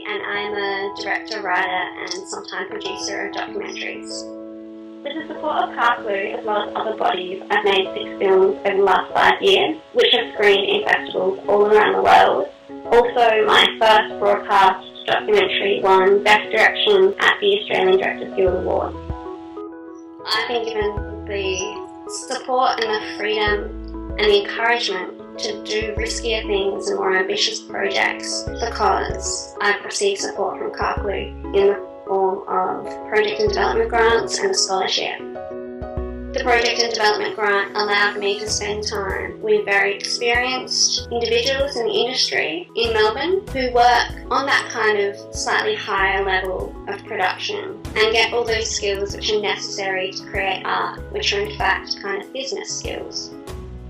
and I'm a director, writer and sometimes producer of documentaries. With the support of Carclew as well as other bodies, I've made 6 films over the last 5 years, which have screened in festivals all around the world. Also, my first broadcast documentary won Best Direction at the Australian Directors Guild Awards. I've been given the support and the freedom and the encouragement to do riskier things and more ambitious projects because I've received support from Carclew in the form of project and development grants and a scholarship. The project and development grant allowed me to spend time with very experienced individuals in the industry in Melbourne who work on that kind of slightly higher level of production and get all those skills which are necessary to create art, which are in fact kind of business skills.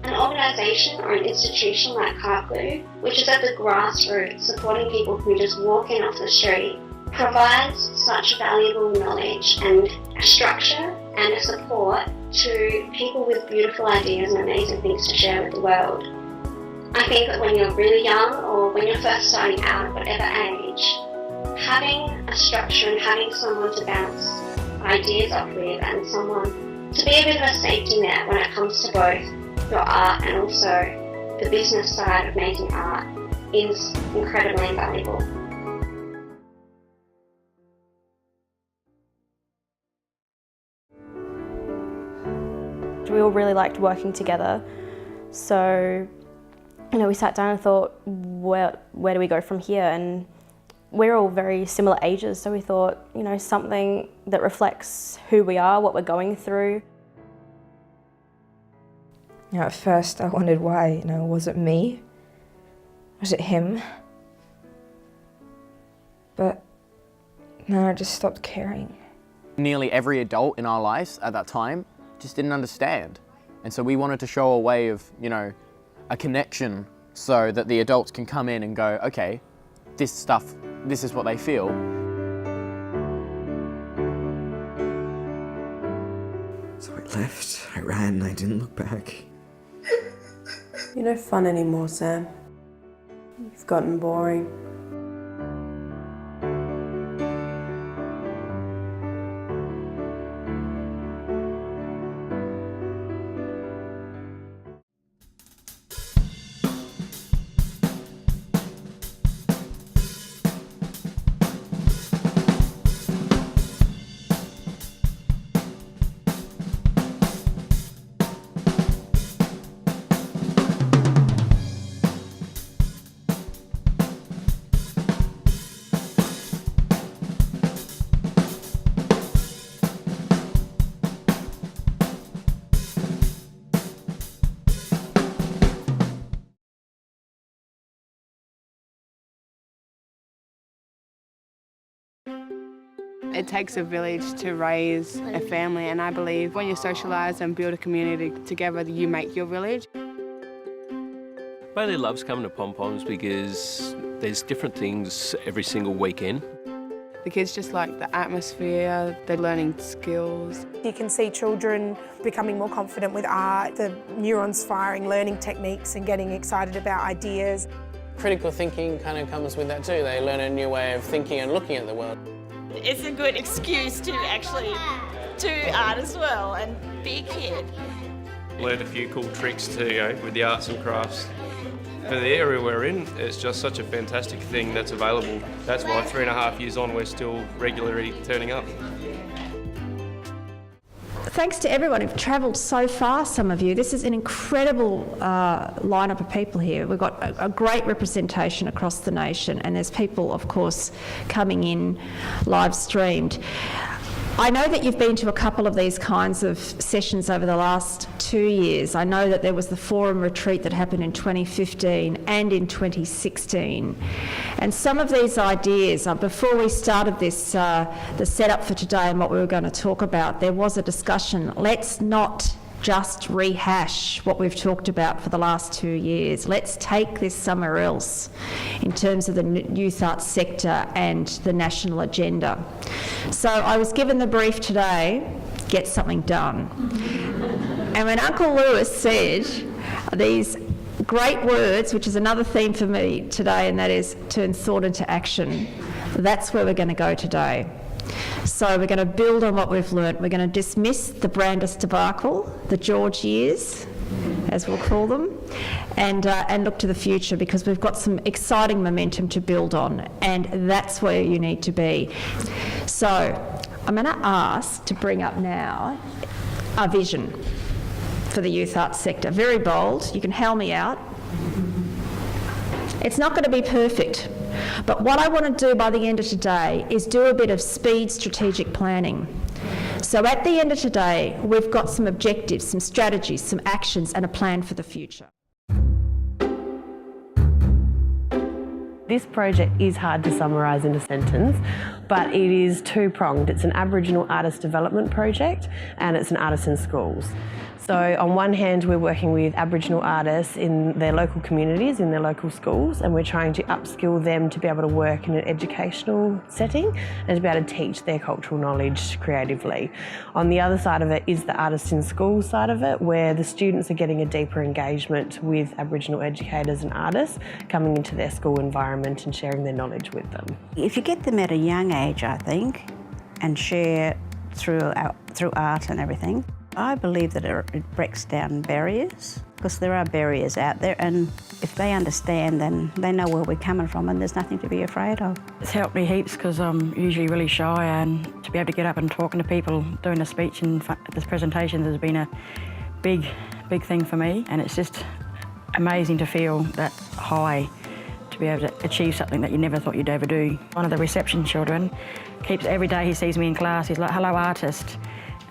An organisation or an institution like Carclew, which is at the grassroots supporting people who just walk in off the street, provides such valuable knowledge and a structure and a support to people with beautiful ideas and amazing things to share with the world. I think that when you're really young or when you're first starting out at whatever age, having a structure and having someone to bounce ideas off with and someone to be a bit of a safety net when it comes to both your art and also the business side of making art is incredibly invaluable. We all really liked working together, so we sat down and thought, where do we go from here? And we're all very similar ages, so we thought, something that reflects who we are, what we're going through. At first I wondered why, was it me? Was it him? But then I just stopped caring. Nearly every adult in our lives at that time just didn't understand. And so we wanted to show a way of, a connection so that the adults can come in and go, okay, this is what they feel. So I left, I ran, I didn't look back. You're no fun anymore, Sam. You've gotten boring. It takes a village to raise a family, and I believe when you socialise and build a community together, you make your village. Bailey loves coming to pom-poms because there's different things every single weekend. The kids just like the atmosphere, they're learning skills. You can see children becoming more confident with art, the neurons firing, learning techniques and getting excited about ideas. Critical thinking kind of comes with that too. They learn a new way of thinking and looking at the world. It's a good excuse to actually do art as well and be a kid. Learned a few cool tricks too, with the arts and crafts. For the area we're in, it's just such a fantastic thing that's available. That's why 3.5 years on, we're still regularly turning up. Thanks to everyone who've travelled so far, some of you. This is an incredible lineup of people here. We've got a great representation across the nation, and there's people, of course, coming in live streamed. I know that you've been to a couple of these kinds of sessions over the last 2 years. I know that there was the forum retreat that happened in 2015 and in 2016. And some of these ideas, before we started this, the setup for today and what we were going to talk about, there was a discussion. Let's not just rehash what we've talked about for the last 2 years. Let's take this somewhere else in terms of the youth arts sector and the national agenda. So I was given the brief today, get something done. And when Uncle Lewis said these great words, which is another theme for me today, and that is turn thought into action, That's where we're going to go today. So we're going to build on what we've learnt. We're going to dismiss the Brandis debacle, the George years, as we'll call them, and look to the future, because we've got some exciting momentum to build on, and that's where you need to be. So I'm going to ask to bring up now our vision for the youth arts sector. Very bold. You can hail me out. It's not going to be perfect, but what I want to do by the end of today is do a bit of speed strategic planning. So at the end of today, we've got some objectives, some strategies, some actions, and a plan for the future. This project is hard to summarise in a sentence, but it is two-pronged. It's an Aboriginal artist development project, and it's an artisan schools. So on one hand, we're working with Aboriginal artists in their local communities, in their local schools, and we're trying to upskill them to be able to work in an educational setting and to be able to teach their cultural knowledge creatively. On the other side of it is the artists in schools side of it, where the students are getting a deeper engagement with Aboriginal educators and artists coming into their school environment and sharing their knowledge with them. If you get them at a young age, I think, and share through art and everything, I believe that it breaks down barriers, because there are barriers out there, and if they understand, then they know where we're coming from and there's nothing to be afraid of. It's helped me heaps, because I'm usually really shy, and to be able to get up and talking to people, doing a speech and this presentation has been a big thing for me, and it's just amazing to feel that high, to be able to achieve something that you never thought you'd ever do. One of the reception children keeps, every day he sees me in class, he's like, "Hello, artist."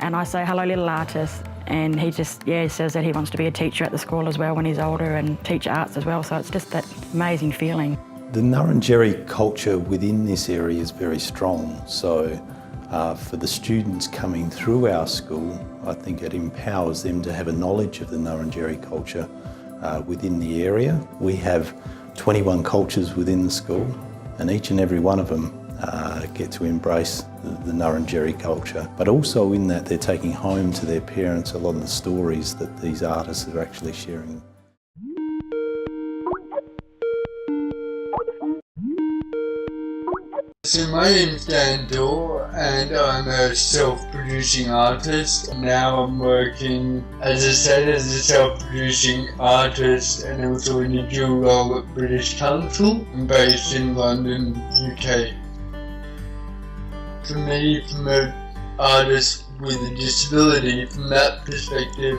And I say, "Hello, little artist." And he just, says that he wants to be a teacher at the school as well when he's older, and teach arts as well. So it's just that amazing feeling. The Nurrunjerry culture within this area is very strong. So for the students coming through our school, I think it empowers them to have a knowledge of the Nurrunjerry culture within the area. We have 21 cultures within the school, and each and every one of them get to embrace the Nurrunjerry culture, but also in that they're taking home to their parents a lot of the stories that these artists are actually sharing. So my name's Dan Dorr, and I'm a self-producing artist. Now I'm working, as I said, as a self-producing artist, and also in a dual role at British Council. I'm based in London, UK. For me, from an artist with a disability, from that perspective,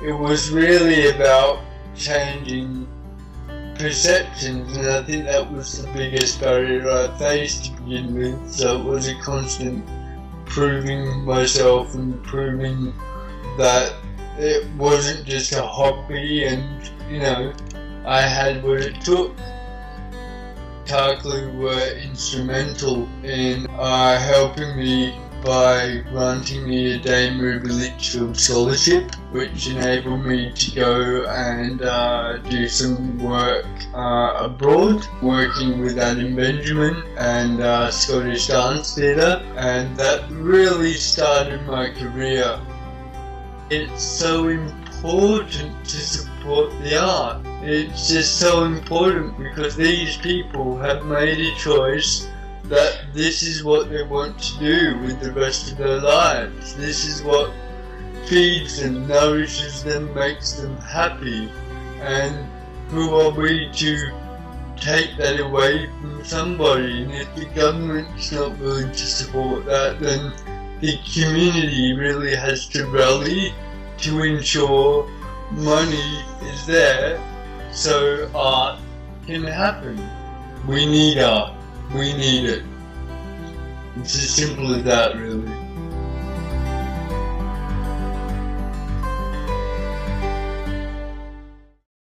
it was really about changing perceptions, and I think that was the biggest barrier I faced to begin with. So it was a constant proving myself and proving that it wasn't just a hobby, and I had what it took. Carclew were instrumental in helping me by granting me a Dame Ruby Litchfield scholarship, which enabled me to go and do some work abroad, working with Adam Benjamin and Scottish Dance Theatre, and that really started my career. It's so important to support the art. It's just so important, because these people have made a choice that this is what they want to do with the rest of their lives. This is what feeds them, nourishes them, makes them happy. And who are we to take that away from somebody? And if the government's not willing to support that, then the community really has to rally to ensure money is there so art can happen. We need art. We need it. It's as simple as that, really.